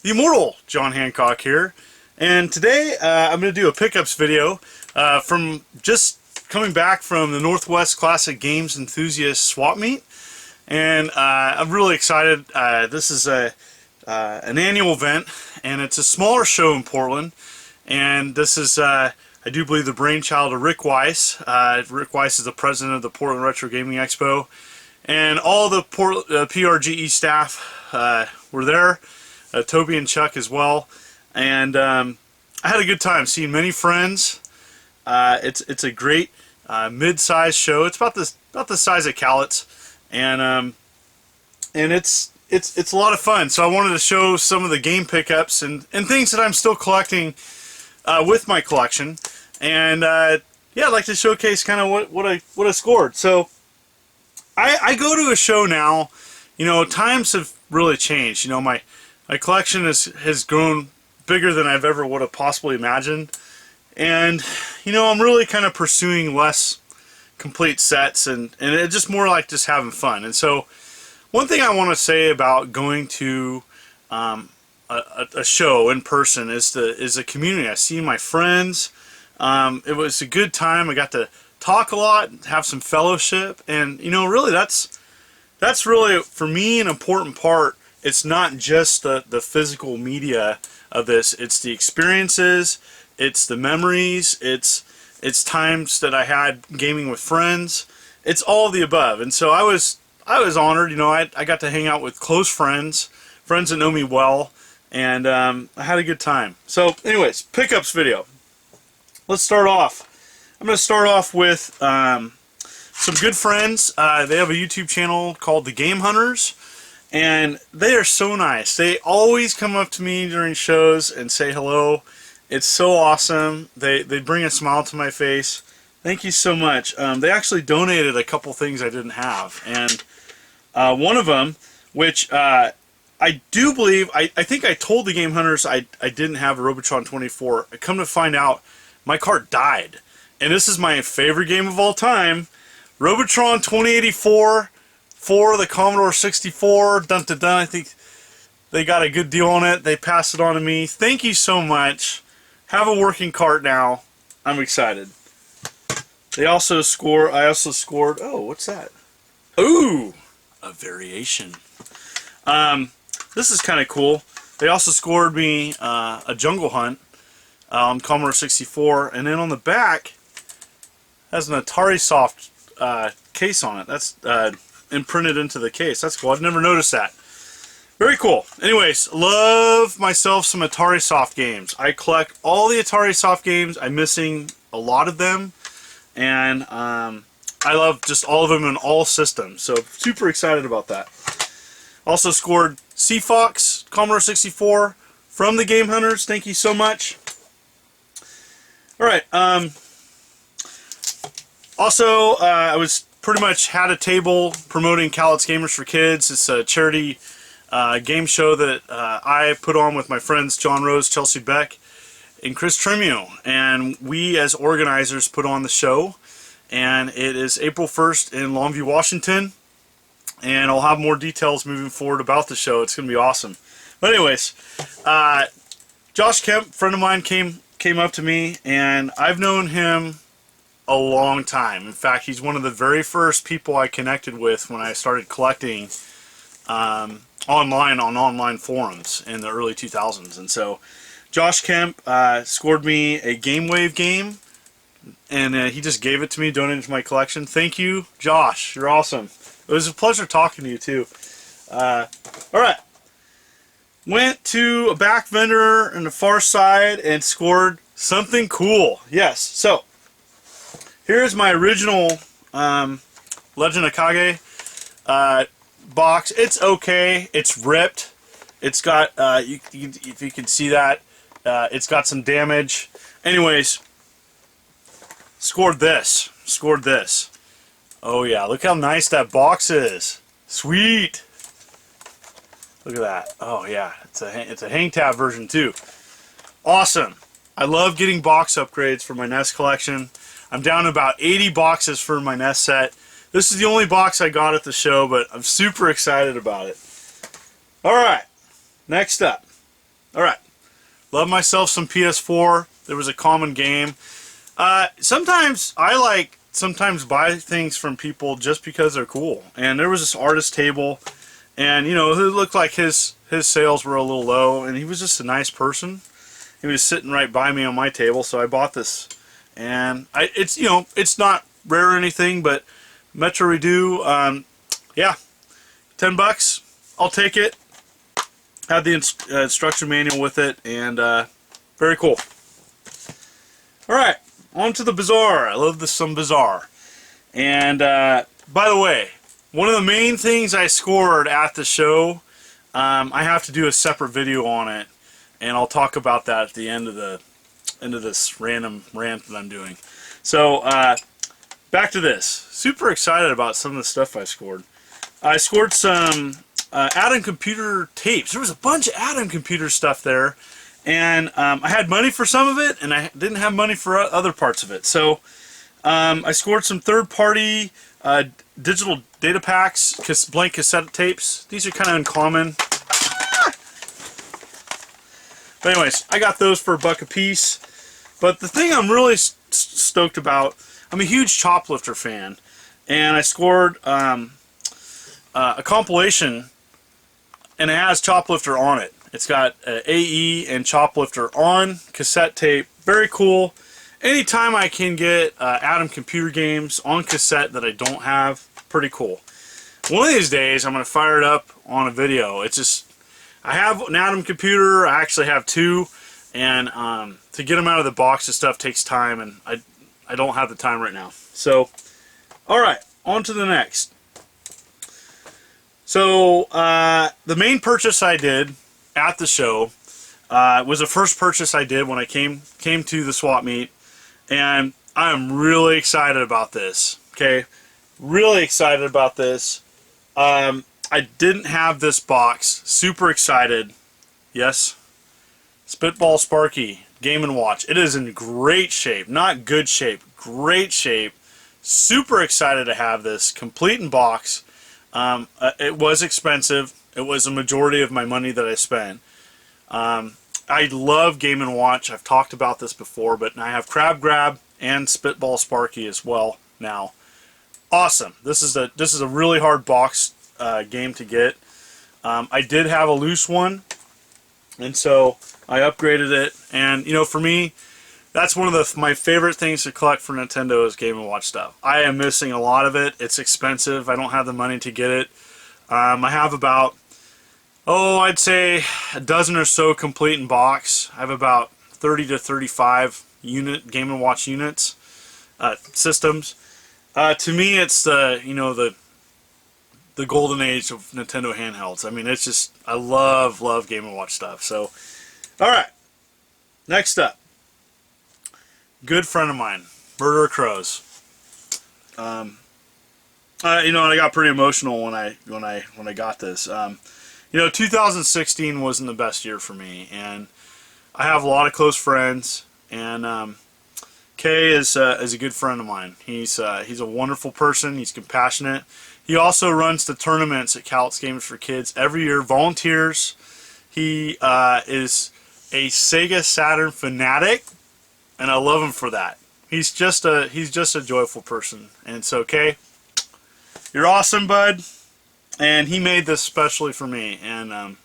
the immortal John Hancock here, and today I'm going to do a pickups video from just coming back from the Northwest Classic Games Enthusiast Swap Meet, and I'm really excited. This is an annual event, and it's a smaller show in Portland, and this is I do believe the brainchild of Rick Weiss. Rick Weiss is the president of the Portland Retro Gaming Expo, and all the PRGE staff were there. Toby and Chuck as well, and I had a good time seeing many friends. It's a great mid-sized show. It's about the size of Cowlitz, and it's a lot of fun. So I wanted to show some of the game pickups and things that I'm still collecting with my collection, and yeah, I'd like to showcase kind of what I scored. So I go to a show now. You know, times have really changed. You know, my collection has grown bigger than I've ever would have possibly imagined, and you know, I'm really kind of pursuing less complete sets, and it's just more like just having fun. And so one thing I want to say about going to a show in person is the community. I see my friends. It was a good time. I got to talk a lot, have some fellowship, and you know, really that's really for me an important part. It's not just the physical media of this, it's the experiences, it's the memories, it's times that I had gaming with friends. It's all of the above. And so I was honored. You know, I got to hang out with close friends that know me well, and I had a good time. So anyways, pickups video. Let's start off. I'm going to start off with some good friends. They have a YouTube channel called The Game Hunters, and they are so nice. They always come up to me during shows and say hello. It's so awesome. They bring a smile to my face. Thank you so much. They actually donated a couple things I didn't have, and one of them, which I do believe, I think I told the Game Hunters I didn't have a Robotron 24. I come to find out my cart died, and this is my favorite game of all time, Robotron 2084 for the Commodore 64. Dun dun dun. I think they got a good deal on it. They passed it on to me. Thank you so much. Have a working cart now. I'm excited. They also score. I also scored. Oh, what's that? Ooh, a variation. This is kind of cool. They also scored me a Jungle Hunt on Commodore 64, and then on the back has an Atari Soft case on it. That's imprinted into the case. That's cool. I've never noticed that. Very cool. Anyways, love myself some Atari Soft games. I collect all the Atari Soft games. I'm missing a lot of them, and I love just all of them in all systems. So super excited about that. Also scored Sea Fox Commodore 64 from the Game Hunters. Thank you so much. All right. Also, I was pretty much had a table promoting Cowlitz Gamers for Kids. It's a charity game show that I put on with my friends John Rose, Chelsea Beck, and Chris Tremio. And we as organizers put on the show. And it is April 1st in Longview, Washington. And I'll have more details moving forward about the show. It's going to be awesome. But anyways, Josh Kemp, friend of mine, came up to me, and I've known him a long time. In fact, he's one of the very first people I connected with when I started collecting online on online forums in the early 2000s. And so Josh Kemp scored me a Game Wave game, and he just gave it to me, donated it to my collection. Thank you, Josh. You're awesome. It was a pleasure talking to you too. Alright. Went to a back vendor on the far side and scored something cool. Yes. So here's my original Legend of Kage box. It's okay. It's ripped. It's got, if you can see that, it's got some damage. Anyways, scored this. Oh yeah, look how nice that box is. Sweet. Look at that. Oh yeah, it's a hang tab version too. Awesome. I love getting box upgrades for my NES collection. I'm down to about 80 boxes for my NES set. This is the only box I got at the show, but I'm super excited about it. Alright, next up. Alright. Love myself some PS4. There was a common game. Sometimes I sometimes buy things from people just because they're cool. And there was this artist table, and you know, it looked like his sales were a little low, and he was just a nice person. He was sitting right by me on my table, so I bought this. And it's, you know, it's not rare or anything, but Metro Redo, yeah, $10. I'll take it. Had the instruction manual with it, and very cool. Alright, on to the Bazaar. I love some Bazaar. And by the way, one of the main things I scored at the show, I have to do a separate video on it, and I'll talk about that at the end of this random rant that I'm doing. So back to this. Super excited about some of the stuff I scored. I scored some Atom Computer tapes. There was a bunch of Atom Computer stuff there, and I had money for some of it, and I didn't have money for other parts of it. So I scored some third-party digital data packs, blank cassette tapes. These are kind of uncommon. But anyways, I got those for $1 a piece. But the thing I'm really stoked about, I'm a huge Choplifter fan, and I scored a compilation, and it has Choplifter on it. It's got AE and Choplifter on cassette tape. Very cool. Anytime I can get Atom Computer games on cassette that I don't have, pretty cool. One of these days, I'm going to fire it up on a video. It's just, I have an Atom Computer. I actually have two, and to get them out of the box and stuff takes time, and I don't have the time right now. So, alright, on to the next. So, the main purchase I did at the show was the first purchase I did when I came to the swap meet, and I'm really excited about this. Okay, really excited about this. I didn't have this box. Super excited. Yes, Spitball Sparky Game & Watch. It is in great shape. Not good shape. Great shape. Super excited to have this complete in box. It was expensive. It was a majority of my money that I spent. I love Game & Watch. I've talked about this before, but I have Crab Grab and Spitball Sparky as well now. Awesome. This is a really hard box game to get. I did have a loose one, and so I upgraded it. And you know, for me, that's one of my favorite things to collect for Nintendo is Game & Watch stuff. I am missing a lot of it. It's expensive. I don't have the money to get it. I have about, I'd say a dozen or so complete in box. I have about 30 to 35 Game & Watch units, systems. To me, it's the golden age of Nintendo handhelds. I mean, it's just, I love Game & Watch stuff. So, alright, next up. Good friend of mine, Murder Crows. You know, I got pretty emotional when I got this. You know, 2016 wasn't the best year for me, and I have a lot of close friends, and Kay is a good friend of mine. He's a wonderful person. He's compassionate. He also runs the tournaments at Calix Games for Kids every year. Volunteers. He is a Sega Saturn fanatic, and I love him for that. He's just a joyful person. And so, Kay, you're awesome, bud. And he made this especially for me, and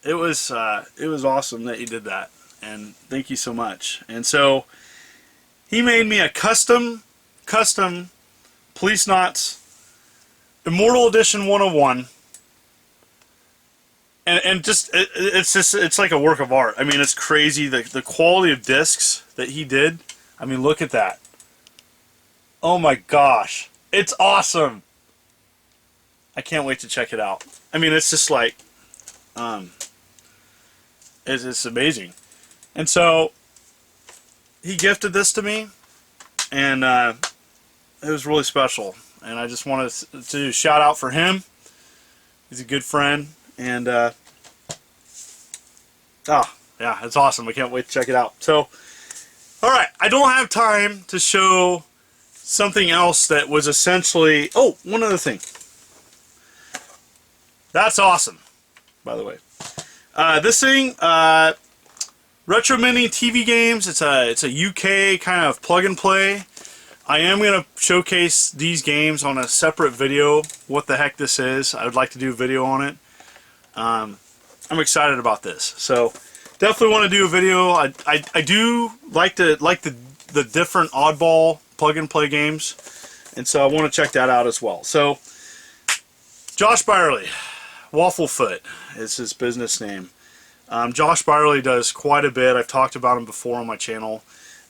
it was awesome that you did that. And thank you so much. And so he made me a custom Police Knots Immortal Edition 101. And it's like a work of art. I mean, it's crazy the quality of discs that he did. I mean, look at that. Oh my gosh. It's awesome. I can't wait to check it out. I mean, it's just like it's amazing. And so he gifted this to me, and it was really special. And I just wanted to do a shout out for him. He's a good friend, and yeah, it's awesome. I can't wait to check it out. So, all right, I don't have time to show something else that was essentially. Oh, one other thing. That's awesome, by the way. This thing, Retro Mini TV games. It's a UK kind of plug and play. I am going to showcase these games on a separate video. What the heck this is? I would like to do a video on it. I'm excited about this. So definitely want to do a video. I do like the different oddball plug and play games, and so I want to check that out as well. So Josh Byerly, Wafflefoot is his business name. Josh Byerly does quite a bit. I've talked about him before on my channel,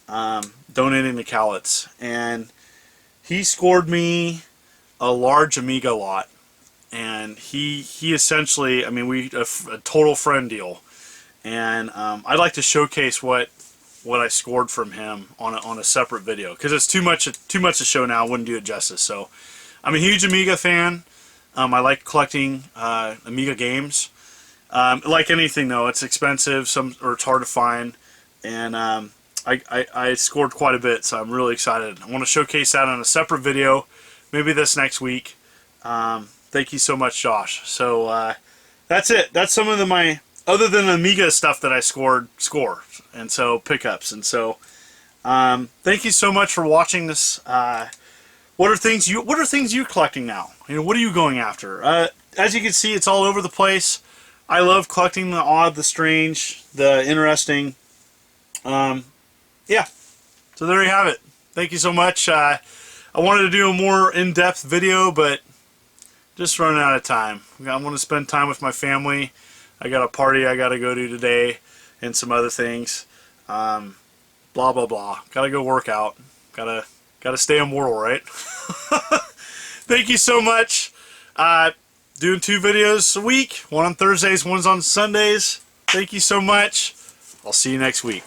donating to Cowlitz, and he scored me a large Amiga lot, and he essentially, I mean, a total friend deal, and I'd like to showcase what I scored from him on a separate video, because it's too much to show now. I wouldn't do it justice. So I'm a huge Amiga fan. I like collecting Amiga games. Like anything though, it's expensive, or it's hard to find, and I scored quite a bit, so I'm really excited. I want to showcase that on a separate video, maybe this next week. Thank you so much, Josh. So that's it. That's some of my, other than Amiga stuff that I score, and so pickups, and so thank you so much for watching this. What are things you're collecting now? You know, what are you going after? As you can see, it's all over the place. I love collecting the odd, the strange, the interesting. Yeah, so there you have it. Thank you so much. I wanted to do a more in-depth video, but just running out of time. I want to spend time with my family. I got a party I got to go to today, and some other things. Blah blah blah. Got to go work out. Got to stay immortal, right? Thank you so much. Doing 2 videos a week. One on Thursdays, one's on Sundays. Thank you so much. I'll see you next week.